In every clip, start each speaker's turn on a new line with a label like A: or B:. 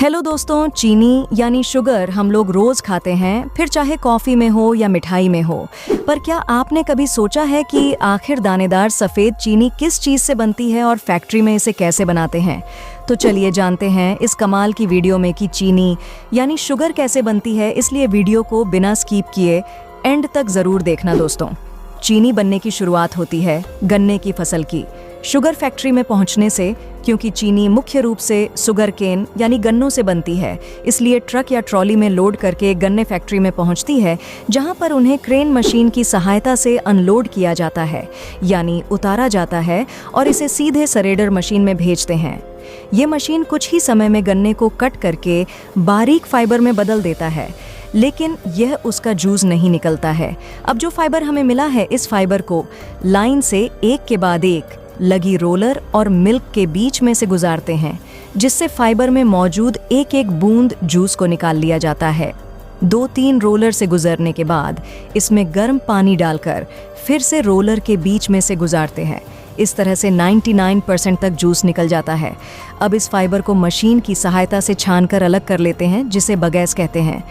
A: Hello दोस्तों, चीनी यानी शुगर हम लोग रोज खाते हैं, फिर चाहे कॉफी में हो या मिठाई में हो। पर क्या आपने कभी सोचा है कि आखिर दानेदार सफेद चीनी किस चीज से बनती है और फैक्ट्री में इसे कैसे बनाते हैं? तो चलिए जानते हैं इस कमाल की वीडियो में कि चीनी यानी शुगर कैसे बनती है। इसलिए वीडियो को बिना स्किप किए एंड तक जरूर देखना दोस्तों। चीनी बनने की शुरुआत होती है गन्ने की फसल की शुगर फैक्ट्री में पहुंचने से। क्योंकि चीनी मुख्य रूप से शुगर केन यानी गन्नों से बनती है, इसलिए ट्रक या ट्रॉली में लोड करके गन्ने फैक्ट्री में पहुंचती है, जहां पर उन्हें क्रेन मशीन की सहायता से अनलोड किया जाता है यानी उतारा जाता है और इसे सीधे सरेडर मशीन में भेजते हैं। ये मशीन कुछ ही समय में गन्ने को कट करके बारीक फाइबर में बदल देता है, लेकिन यह उसका जूस नहीं निकलता है। अब जो फाइबर हमें मिला है, इस फाइबर को लाइन से एक के बाद एक लगी रोलर और मिल्क के बीच में से गुजारते हैं, जिससे फाइबर में मौजूद एक एक बूंद जूस को निकाल लिया जाता है। 2-3 रोलर से गुजरने के बाद इसमें गर्म पानी डालकर फिर से रोलर के बीच में से गुजारते हैं। इस तरह से 99% तक जूस निकल जाता है। अब इस फाइबर को मशीन की सहायता से छानकर अलग कर लेते हैं, जिसे बगैस कहते हैं।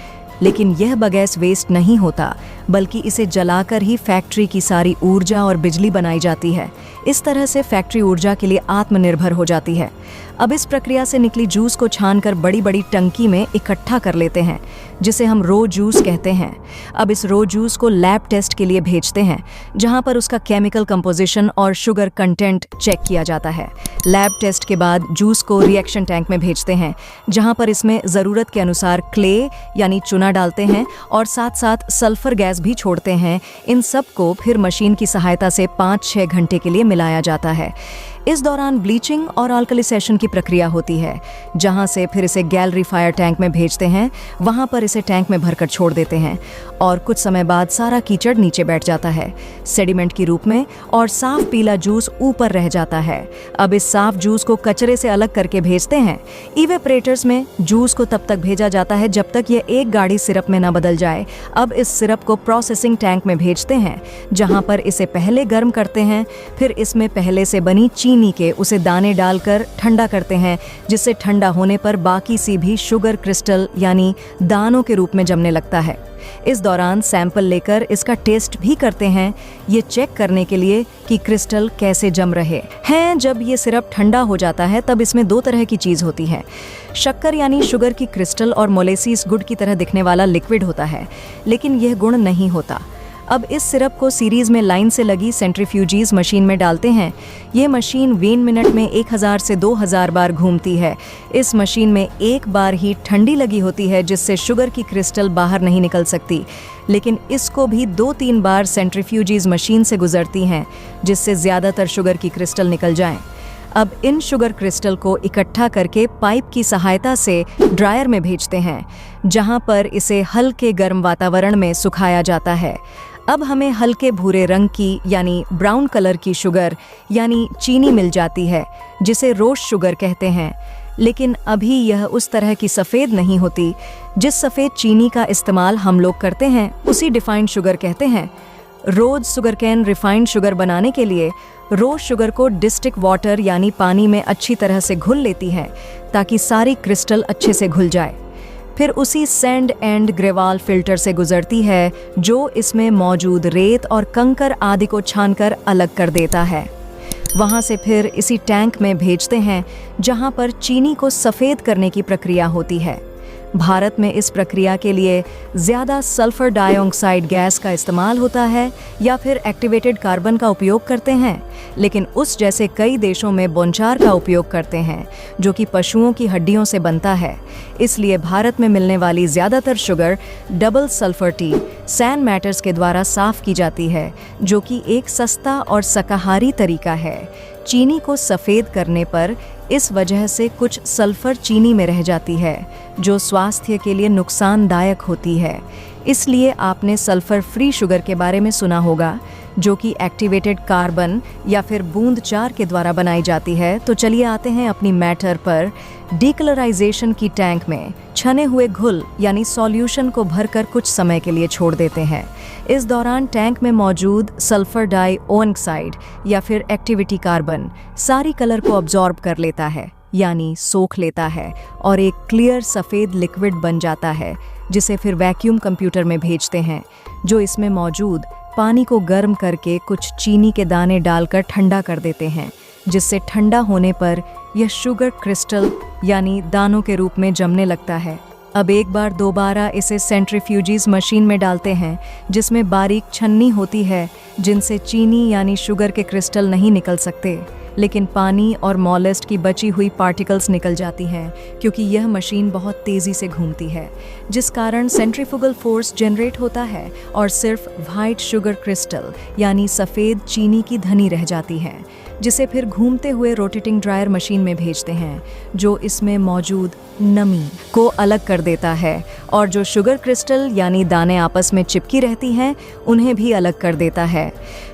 A: लेकिन यह बगैस वेस्ट नहीं होता, बल्कि इसे जलाकर ही फैक्ट्री की सारी ऊर्जा और बिजली बनाई जाती है। इस तरह से फैक्ट्री ऊर्जा के लिए आत्मनिर्भर हो जाती है। अब इस प्रक्रिया से निकली जूस को छानकर बड़ी बड़ी टंकी में इकट्ठा कर लेते हैं, जिसे हम रो जूस कहते हैं। अब इस रो जूस को लैब टेस्ट के लिए भेजते हैं, जहां पर उसका केमिकल कंपोजिशन और शुगर कंटेंट चेक किया जाता है। लैब टेस्ट के बाद जूस को रिएक्शन टैंक में भेजते हैं, जहां पर इसमें ज़रूरत के अनुसार क्ले यानी चूना डालते हैं और साथ साथ सल्फर गैस भी छोड़ते हैं। इन सब को फिर मशीन की सहायता से 5-6 घंटे के लिए मिलाया जाता है। इस दौरान ब्लीचिंग और अल्कलिसेशन की प्रक्रिया होती है, जहां से फिर इसे गैलरीफायर टैंक में भेजते हैं। वहां पर इसे टैंक में भरकर छोड़ देते हैं और कुछ समय बाद सारा कीचड़ नीचे बैठ जाता है सेडिमेंट के रूप में, और साफ पीला जूस ऊपर रह जाता है। अब इस साफ जूस को कचरे से अलग करके भेजते हैं इवेपरेटर्स में। जूस को तब तक भेजा जाता है जब तक यह एक गाड़ी सिरप में न बदल जाए। अब इस सिरप को प्रोसेसिंग टैंक में भेजते हैं, जहां पर इसे पहले गर्म करते हैं, फिर इसमें पहले से बनी चीनी के उसे दाने डालकर ठंडा करते हैं, जिससे ठंडा होने पर बाकी सी भी शुगर क्रिस्टल यानी दानों के रूप में जमने लगता है। इस दौरान सैंपल लेकर इसका टेस्ट भी करते हैं, ये चेक करने के लिए कि क्रिस्टल कैसे जम रहे हैं। जब ये सिरप ठंडा हो जाता है, तब इसमें 2 तरह की चीज होती है। शक्कर यानी शुगर की क्रिस्टल और मोलेसिस गुड़ की तरह दिखने वाला लिक्विड होता है, लेकिन यह गुण नहीं होता। अब इस सिरप को सीरीज में लाइन से लगी सेंट्रीफ्यूजीज मशीन में डालते हैं। ये मशीन 20 मिनट में 1000 से 2000 बार घूमती है। इस मशीन में एक बार ही ठंडी लगी होती है, जिससे शुगर की क्रिस्टल बाहर नहीं निकल सकती, लेकिन इसको भी 2-3 बार सेंट्रीफ्यूजीज मशीन से गुजरती हैं, जिससे ज़्यादातर शुगर की क्रिस्टल निकल जाएं। अब इन शुगर क्रिस्टल को इकट्ठा करके पाइप की सहायता से ड्रायर में भेजते हैं, जहां पर इसे हल्के गर्म वातावरण में सुखाया जाता है। अब हमें हल्के भूरे रंग की यानी ब्राउन कलर की शुगर यानी चीनी मिल जाती है, जिसे रोस्ट शुगर कहते हैं। लेकिन अभी यह उस तरह की सफ़ेद नहीं होती। जिस सफ़ेद चीनी का इस्तेमाल हम लोग करते हैं, उसी डिफाइंड शुगर कहते हैं। रोज शुगर कैन रिफाइंड शुगर बनाने के लिए रोज शुगर को डिस्टिक वाटर यानी पानी में अच्छी तरह से घुल लेती है, ताकि सारी क्रिस्टल अच्छे से घुल जाए। फिर उसी सैंड एंड ग्रेवाल फिल्टर से गुजरती है, जो इसमें मौजूद रेत और कंकर आदि को छानकर अलग कर देता है। वहां से फिर इसी टैंक में भेजते हैं, जहां पर चीनी को सफ़ेद करने की प्रक्रिया होती है। भारत में इस प्रक्रिया के लिए ज़्यादा सल्फर डाइऑक्साइड गैस का इस्तेमाल होता है या फिर एक्टिवेटेड कार्बन का उपयोग करते हैं, लेकिन उस जैसे कई देशों में बोनचार का उपयोग करते हैं, जो कि पशुओं की हड्डियों से बनता है। इसलिए भारत में मिलने वाली ज़्यादातर शुगर डबल सल्फर टी सैन मैटर्स के द्वारा साफ की जाती है, जो कि एक सस्ता और शाकाहारी तरीका है। चीनी को सफ़ेद करने पर इस वजह से कुछ सल्फर चीनी में रह जाती है, जो स्वास्थ्य के लिए नुकसानदायक होती है। इसलिए आपने सल्फर फ्री शुगर के बारे में सुना होगा, जो कि एक्टिवेटेड कार्बन या फिर बूंद चार के द्वारा बनाई जाती है। तो चलिए आते हैं अपनी मैटर पर। डीकलराइजेशन की टैंक में छने हुए घुल यानी सॉल्यूशन को भरकर कुछ समय के लिए छोड़ देते हैं। इस दौरान टैंक में मौजूद सल्फर डाइऑक्साइड या फिर एक्टिविटी कार्बन सारी कलर को अब्जॉर्ब कर लेता है, यानी सोख लेता है और एक क्लियर सफ़ेद लिक्विड बन जाता है, जिसे फिर वैक्यूम कंप्यूटर में भेजते हैं, जो इसमें मौजूद पानी को गर्म करके कुछ चीनी के दाने डालकर ठंडा कर देते हैं, जिससे ठंडा होने पर यह शुगर क्रिस्टल यानी दानों के रूप में जमने लगता है। अब एक बार दोबारा इसे सेंट्रीफ्यूजीज मशीन में डालते हैं, जिसमें बारीक छन्नी होती है, जिनसे चीनी यानी शुगर के क्रिस्टल नहीं निकल सकते, लेकिन पानी और मॉलेस्ट की बची हुई पार्टिकल्स निकल जाती हैं, क्योंकि यह मशीन बहुत तेज़ी से घूमती है, जिस कारण सेंट्रीफ्यूगल फोर्स जनरेट होता है और सिर्फ वाइट शुगर क्रिस्टल यानी सफ़ेद चीनी की धनी रह जाती है, जिसे फिर घूमते हुए रोटेटिंग ड्रायर मशीन में भेजते हैं, जो इसमें मौजूद नमी को अलग कर देता है और जो शुगर क्रिस्टल यानी दाने आपस में चिपकी रहती हैं उन्हें भी अलग कर देता है।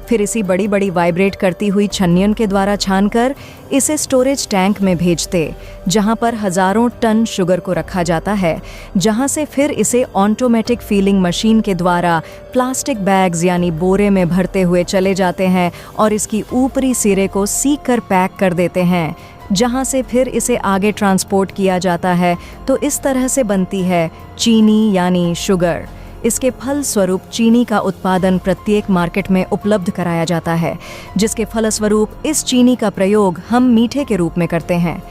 A: फिर इसी बड़ी बड़ी वाइब्रेट करती हुई छन्नियों के द्वारा छानकर इसे स्टोरेज टैंक में भेजते, जहां पर हज़ारों टन शुगर को रखा जाता है, जहां से फिर इसे ऑटोमेटिक फीलिंग मशीन के द्वारा प्लास्टिक बैग्स यानी बोरे में भरते हुए चले जाते हैं और इसकी ऊपरी सिरे को सीक कर पैक कर देते हैं, जहां से फिर इसे आगे ट्रांसपोर्ट किया जाता है। तो इस तरह से बनती है चीनी यानी शुगर। इसके फल स्वरूप चीनी का उत्पादन प्रत्येक मार्केट में उपलब्ध कराया जाता है, जिसके फलस्वरूप इस चीनी का प्रयोग हम मीठे के रूप में करते हैं।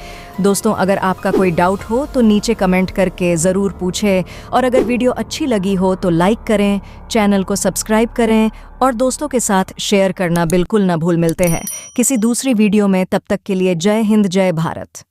A: दोस्तों, अगर आपका कोई डाउट हो तो नीचे कमेंट करके ज़रूर पूछें, और अगर वीडियो अच्छी लगी हो तो लाइक करें, चैनल को सब्सक्राइब करें और दोस्तों के साथ शेयर करना बिल्कुल ना भूल। मिलते हैं किसी दूसरी वीडियो में, तब तक के लिए जय हिंद, जय भारत।